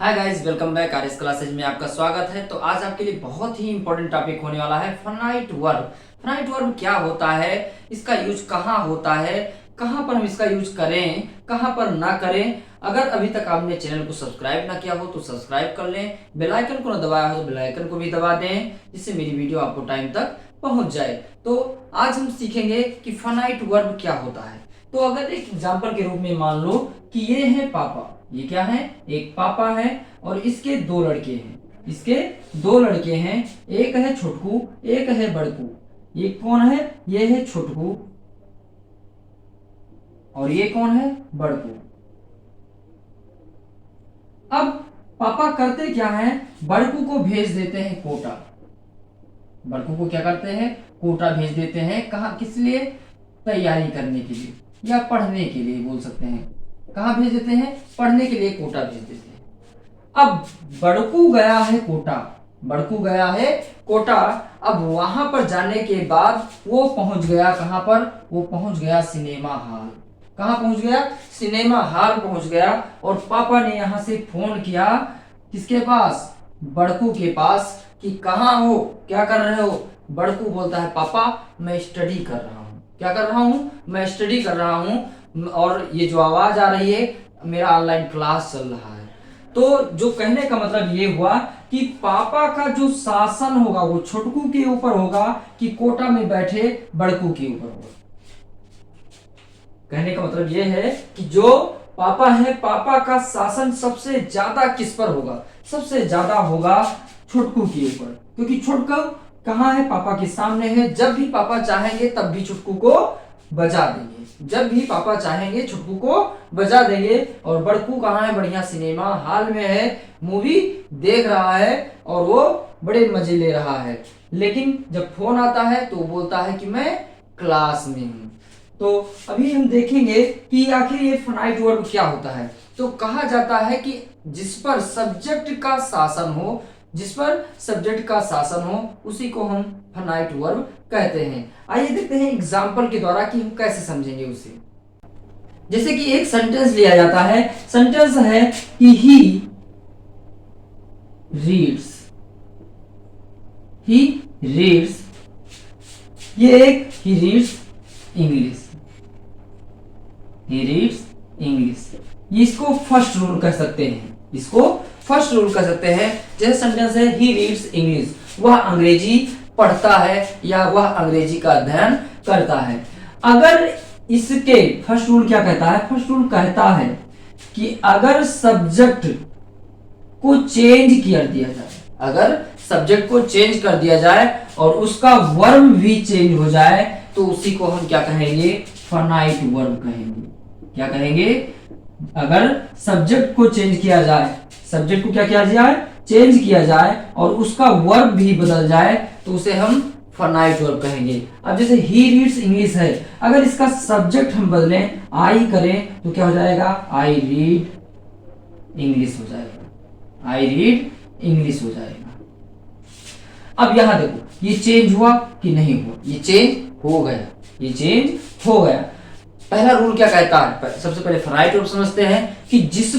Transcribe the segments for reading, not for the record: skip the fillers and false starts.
Hi guys, welcome back RS classes में आपका स्वागत है। तो आज आपके लिए बहुत ही इंपॉर्टेंट टॉपिक होने वाला है फाइनाइट वर्ब। फाइनाइट वर्ब क्या होता है, इसका यूज कहाँ होता है, कहाँ पर हम इसका यूज करें, कहाँ पर ना करें। अगर अभी तक आपने चैनल को सब्सक्राइब ना किया हो तो सब्सक्राइब कर लें, बेल आइकन को ना दबाया हो तो बेल आइकन को भी दबा दें, जिससे मेरी वीडियो आपको टाइम तक पहुंच जाए। तो आज हम सीखेंगे कि फाइनाइट वर्ब क्या होता है। तो अगर एक एग्जांपल के रूप में मान लो कि ये है पापा, ये क्या है, एक पापा है और इसके दो लड़के हैं। इसके दो लड़के हैं, एक है छोटकू, एक है बड़कू। ये कौन है, ये है छोटकू और ये कौन है, बड़कू। अब पापा करते क्या है, बड़कू को भेज देते हैं कोटा। बड़कू को क्या करते हैं, कोटा भेज देते हैं। कहा, किस लिए, तैयारी करने के लिए या पढ़ने के लिए बोल सकते हैं। कहाँ भेज देते हैं, पढ़ने के लिए कोटा भेज देते हैं। अब बड़कू गया है कोटा, बड़कू गया है कोटा। अब वहां पर जाने के बाद वो पहुंच गया कहां पर, वो पहुंच गया सिनेमा हॉल। कहां पहुंच गया, सिनेमा हॉल पहुंच गया। और पापा ने यहां से फोन किया किसके पास, बड़कू के पास, कि कहां हो, क्या कर रहे हो। बड़कू बोलता है पापा मैं स्टडी कर रहा हूं। क्या कर रहा हूं, मैं स्टडी कर रहा हूं और ये जो आवाज आ रही है मेरा ऑनलाइन क्लास चल रहा है। तो जो कहने का मतलब ये हुआ कि पापा का जो शासन होगा वो छोटकू के ऊपर होगा कि कोटा में बैठे बड़कू के ऊपर होगा। कहने का मतलब ये है कि जो पापा है, पापा का शासन सबसे ज्यादा किस पर होगा, सबसे ज्यादा होगा छोटकू के ऊपर। क्योंकि छोटकू कहाँ है, पापा के सामने है। जब भी पापा चाहेंगे तब भी छुटकू को बजा देंगे, जब भी पापा चाहेंगे छुटकू को बजा देंगे। और बड़कू कहाँ है, बढ़िया सिनेमा हॉल में है, मूवी देख रहा है और वो बड़े मजे ले रहा है। लेकिन जब फोन आता है तो बोलता है कि मैं क्लास में हूं। तो अभी हम देखेंगे कि आखिर ये फाइनाइट वर्ब क्या होता है। तो कहा जाता है कि जिस पर सब्जेक्ट का शासन हो, जिस पर सब्जेक्ट का शासन हो उसी को हम फाइनाइट वर्ब कहते हैं। आइए देखते हैं एग्जांपल के द्वारा कि हम कैसे समझेंगे उसे। जैसे कि एक सेंटेंस लिया जाता है, सेंटेंस है कि ही रीड्स, ये एक ही रीड्स इंग्लिश, इसको फर्स्ट रूल कह सकते हैं, इसको फर्स्ट रूल कह सकते हैं। जैसे सेंटेंस है ही रीड्स इंग्लिश, वह अंग्रेजी पढ़ता है या वह अंग्रेजी का अध्ययन करता है। अगर इसके फर्स्ट रूल क्या कहता है, फर्स्ट रूल कहता है कि अगर सब्जेक्ट को चेंज कर दिया जाए, अगर सब्जेक्ट को चेंज कर दिया जाए और उसका वर्ब भी चेंज हो जाए तो उसी को हम क्या कहेंगे, फाइनाइट वर्ब कहेंगे। क्या कहेंगे, अगर सब्जेक्ट को चेंज किया जाए, सब्जेक्ट को क्या किया जाए, चेंज किया जाए और उसका वर्ब भी बदल जाए तो उसे हम फाइनाइट वर्ब कहेंगे। अब जैसे ही रीड्स इंग्लिश है, अगर इसका सब्जेक्ट हम बदलें, आई करें तो क्या हो जाएगा, आई रीड इंग्लिश हो जाएगा, आई रीड इंग्लिश हो जाएगा। अब यहां देखो ये चेंज हुआ कि नहीं हुआ, ये चेंज हो गया, ये चेंज हो गया। पहला रूल क्या कहता है, सबसे पहले फाइनाइट वर्ब समझते हैं कि जिस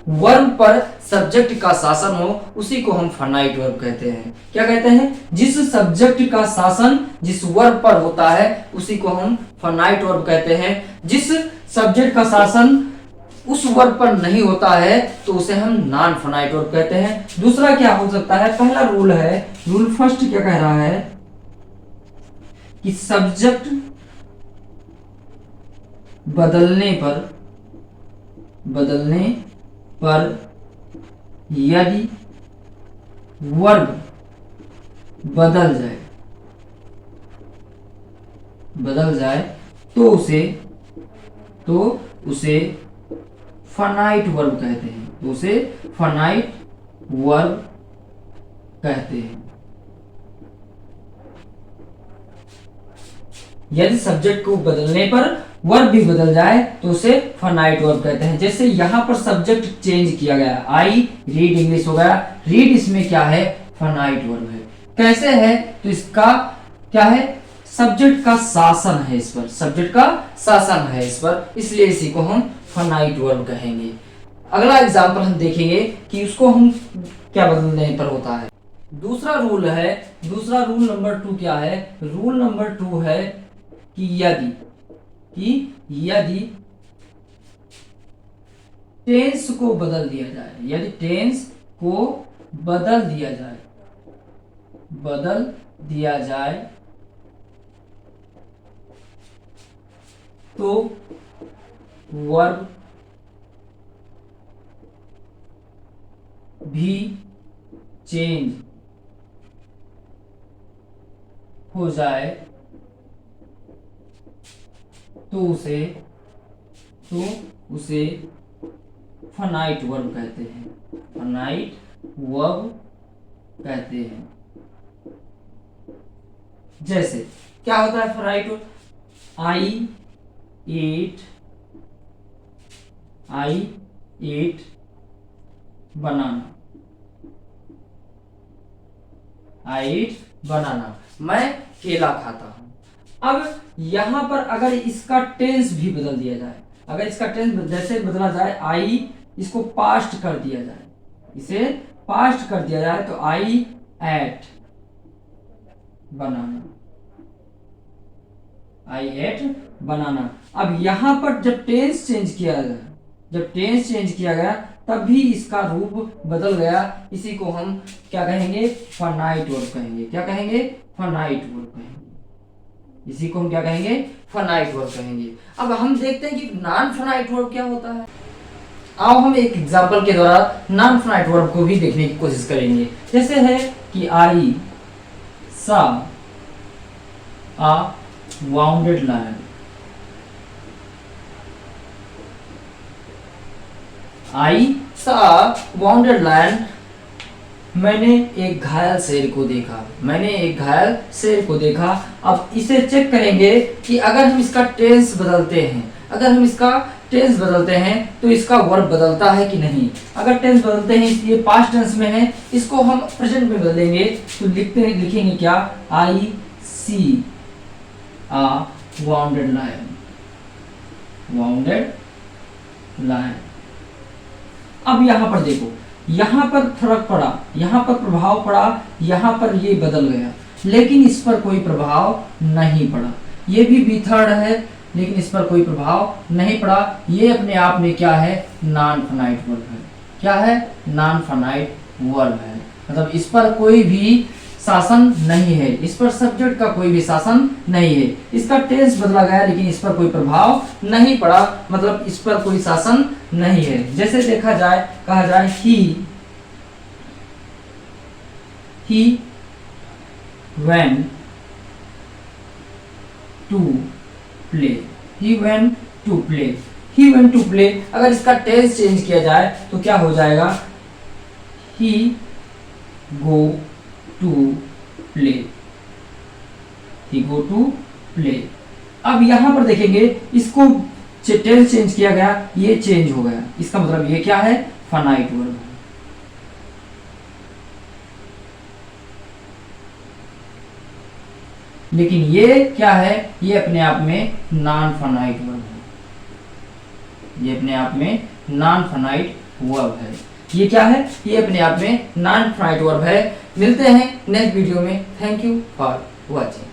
वर्ब पर सब्जेक्ट का शासन हो उसी को हम फाइनाइट वर्ब कहते हैं। क्या कहते हैं, जिस सब्जेक्ट का शासन जिस वर्ब पर होता है उसी को हम फाइनाइट वर्ब कहते हैं। जिस सब्जेक्ट का शासन उस वर्ब पर नहीं होता है तो उसे हम नॉन फाइनाइट वर्ब कहते हैं। दूसरा क्या हो सकता है, पहला रूल है, रूल फर्स्ट क्या कह रहा है कि सब्जेक्ट बदलने पर यदि वर्ब बदल जाए तो उसे फाइनाइट वर्ब कहते हैं, तो उसे फाइनाइट वर्ब कहते हैं। यदि सब्जेक्ट को बदलने पर वर्ब भी बदल जाए तो उसे फाइनाइट वर्ब कहते हैं। जैसे यहां पर सब्जेक्ट चेंज किया गया, आई रीड इंग्लिश हो गया, रीड इसमें क्या है, फाइनाइट वर्ब है। कैसे है, तो इसका क्या है, सब्जेक्ट का शासन है इस पर, सब्जेक्ट का शासन है इस पर, इसलिए इसी को हम फाइनाइट वर्ब कहेंगे। अगला एग्जाम्पल हम देखेंगे कि उसको हम क्या बदलने पर होता है। दूसरा रूल नंबर 2 क्या है? रूल नंबर 2 है कि यदि टेंस को बदल दिया जाए, यदि टेंस को बदल दिया जाए तो वर्ब भी चेंज हो जाए तो उसे फाइनाइट वर्ब कहते हैं। जैसे क्या होता है फाइनाइट वर्ब? आई एट बनाना, मैं केला खाता हूं। अब यहां पर अगर इसका टेंस भी बदल दिया जाए, अगर इसका टेंस जैसे बदला जाए, आई इसको पास्ट कर दिया जाए, इसे पास्ट कर दिया जाए तो आई एट बनाना। अब यहां पर जब टेंस चेंज किया गया तब भी इसका रूप बदल गया। इसी को हम क्या कहेंगे? फाइनाइट वर्ब कहेंगे। क्या कहेंगे? फाइनाइट वर्ब कहेंगे। इसी को हम क्या कहेंगे? फाइनाइट वर्ब कहेंगे। अब हम देखते हैं कि नॉन फाइनाइट वर्ब क्या होता है। आओ हम एक एग्जांपल के द्वारा नॉन फाइनाइट वर्ब को भी देखने की कोशिश करेंगे। जैसे है कि आई सा आ वाउंडेड लायन, आई सा वाउंडेड लायन, मैंने एक घायल शेर को देखा। अब इसे चेक करेंगे कि अगर हम इसका टेंस बदलते हैं तो इसका वर्ब बदलता है कि नहीं। अगर टेंस बदलते हैं, इसलिए पास्ट टेंस में है, इसको हम प्रेजेंट में बदलेंगे तो लिखेंगे क्या? आई सी आ वाउंडेड लायन। अब यहां पर देखो, यहां पर फर्क पड़ा, यहां पर प्रभाव पड़ा, यहां पर ये बदल गया, लेकिन इस पर कोई प्रभाव नहीं पड़ा। ये भी मेथड है लेकिन इस पर कोई प्रभाव नहीं पड़ा। ये अपने आप में क्या है? नॉन फाइनाइट वर्ब है। क्या है? नॉन फाइनाइट वर्ब है। मतलब इस पर कोई भी शासन नहीं है, इस पर सब्जेक्ट का कोई भी शासन नहीं है। इसका टेंस बदला गया लेकिन इस पर कोई प्रभाव नहीं पड़ा, मतलब इस पर कोई शासन नहीं है। जैसे कहा जाए ही went to play। अगर इसका टेंस चेंज किया जाए तो क्या हो जाएगा? ही go to play। अब यहां पर देखेंगे, इसको टेंस चेंज किया गया, ये चेंज हो गया। इसका मतलब ये क्या है? फाइनाइट वर्ब है। लेकिन ये क्या है? ये अपने आप में नॉन फाइनाइट वर्ब है। ये क्या है? ये अपने आप में नॉन फाइनाइट वर्ब है। मिलते हैं नेक्स्ट वीडियो में। Thank you for watching.